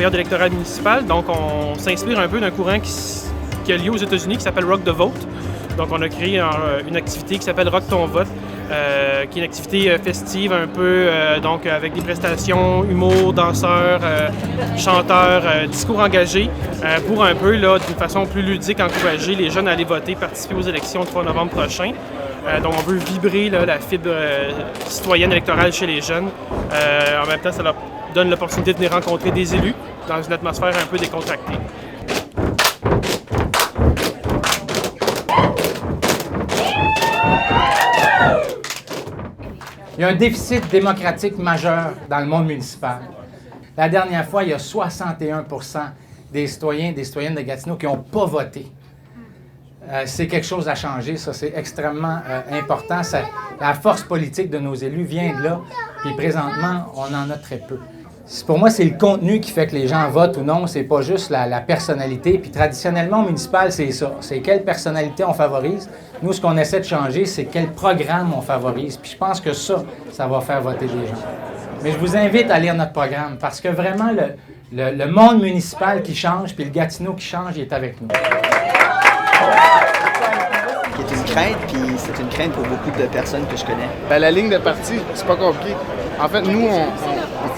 période électorale municipale. Donc, on s'inspire un peu d'un courant qui a lieu aux États-Unis qui s'appelle Rock the Vote. Donc, on a créé une activité qui s'appelle Rock ton vote, qui est une activité festive un peu, donc avec des prestations, humour, danseurs, chanteurs, discours engagés, pour un peu, là, d'une façon plus ludique, encourager les jeunes à aller voter, participer aux élections le 3 novembre prochain. Donc, on veut vibrer là, la fibre citoyenne électorale chez les jeunes. En même temps, ça leur donne l'opportunité de venir rencontrer des élus dans une atmosphère un peu décontractée. Il y a un déficit démocratique majeur dans le monde municipal. La dernière fois, il y a 61 % des citoyens et des citoyennes de Gatineau qui n'ont pas voté. C'est quelque chose à changer, ça, c'est extrêmement important. La force politique de nos élus vient de là, puis présentement, on en a très peu. Pour moi, c'est le contenu qui fait que les gens votent ou non, c'est pas juste la personnalité. Puis traditionnellement, au municipal, c'est ça. C'est quelle personnalité on favorise. Nous, ce qu'on essaie de changer, c'est quel programme on favorise. Puis je pense que ça va faire voter des gens. Mais je vous invite à lire notre programme, parce que vraiment, le monde municipal qui change, puis le Gatineau qui change, il est avec nous. Qui est une crainte, puis c'est une crainte pour beaucoup de personnes que je connais. Bien, la ligne de parti, c'est pas compliqué. En fait, nous,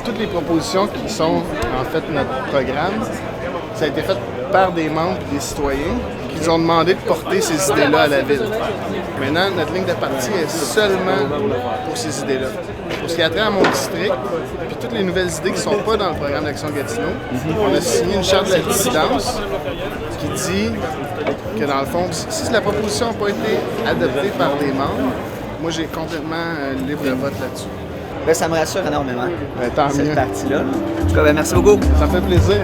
toutes les propositions qui sont en fait notre programme, ça a été fait par des membres et des citoyens qui nous ont demandé de porter ces idées-là à la ville. Maintenant, notre ligne de parti est seulement pour ces idées-là. Pour ce qui a trait à mon district, puis toutes les nouvelles idées qui ne sont pas dans le programme d'Action Gatineau, on a signé une charte de la dissidence qui dit que, dans le fond, si la proposition n'a pas été adoptée par des membres, moi, j'ai complètement libre de vote là-dessus. Ben, ça me rassure énormément, tant cette mieux. partie-là. En tout cas, ben, merci beaucoup. Ça fait plaisir.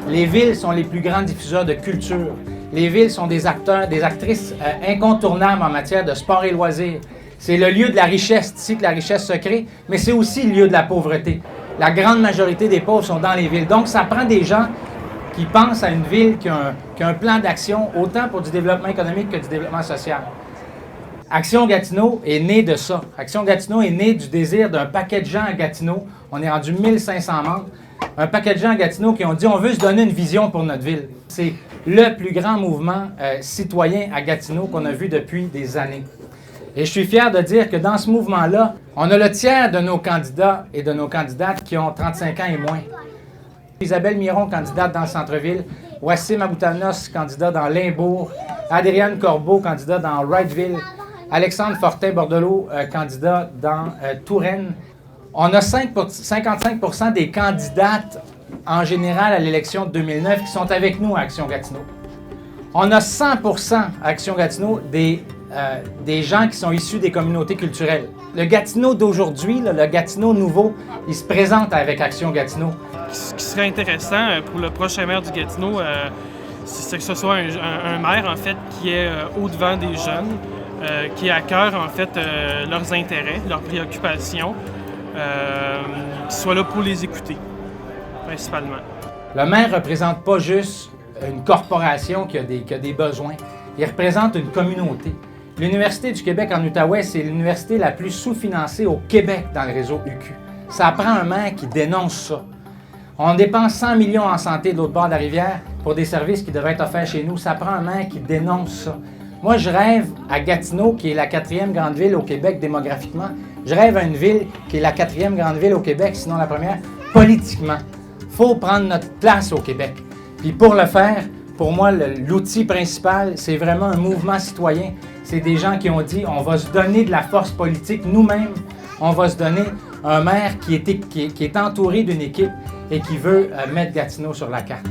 Les villes sont les plus grands diffuseurs de culture. Les villes sont des acteurs, des actrices incontournables en matière de sport et loisirs. C'est le lieu de la richesse, ici que la richesse se crée, mais c'est aussi le lieu de la pauvreté. La grande majorité des pauvres sont dans les villes. Donc, ça prend des gens qui pensent à une ville qui a un plan d'action, autant pour du développement économique que du développement social. Action Gatineau est née de ça. Action Gatineau est née du désir d'un paquet de gens à Gatineau. On est rendu 1500 membres. Un paquet de gens à Gatineau qui ont dit on veut se donner une vision pour notre ville. C'est le plus grand mouvement citoyen à Gatineau qu'on a vu depuis des années. Et je suis fier de dire que dans ce mouvement-là, on a le tiers de nos candidats et de nos candidates qui ont 35 ans et moins. Isabelle Miron, candidate dans le centre-ville. Wassim Aboutalnos, candidat dans Limbourg. Adrienne Corbeau, candidat dans Wrightville. Alexandre Fortin-Bordelot, candidat dans Touraine. On a 55 % des candidates en général à l'élection de 2009 qui sont avec nous à Action Gatineau. On a 100 % à Action Gatineau des gens qui sont issus des communautés culturelles. Le Gatineau d'aujourd'hui, le Gatineau nouveau, il se présente avec Action Gatineau. Ce qui serait intéressant pour le prochain maire du Gatineau, c'est que ce soit un maire, en fait, qui est au-devant des jeunes, qui a à cœur, en fait, leurs intérêts, leurs préoccupations, qui soit là pour les écouter, principalement. Le maire ne représente pas juste une corporation qui a des besoins. Il représente une communauté. L'Université du Québec en Outaouais, c'est l'université la plus sous-financée au Québec dans le réseau UQ. Ça prend un maire qui dénonce ça. On dépense 100 millions en santé de l'autre bord de la rivière pour des services qui devraient être offerts chez nous. Ça prend un maire qui dénonce ça. Moi, je rêve à Gatineau, qui est la 4e grande ville au Québec démographiquement. Je rêve à une ville qui est la 4e grande ville au Québec, sinon la première, politiquement. Il faut prendre notre place au Québec. Puis pour le faire, pour moi, l'outil principal, c'est vraiment un mouvement citoyen. C'est des gens qui ont dit, on va se donner de la force politique nous-mêmes. On va se donner un maire qui est entouré d'une équipe et qui veut mettre Gatineau sur la carte.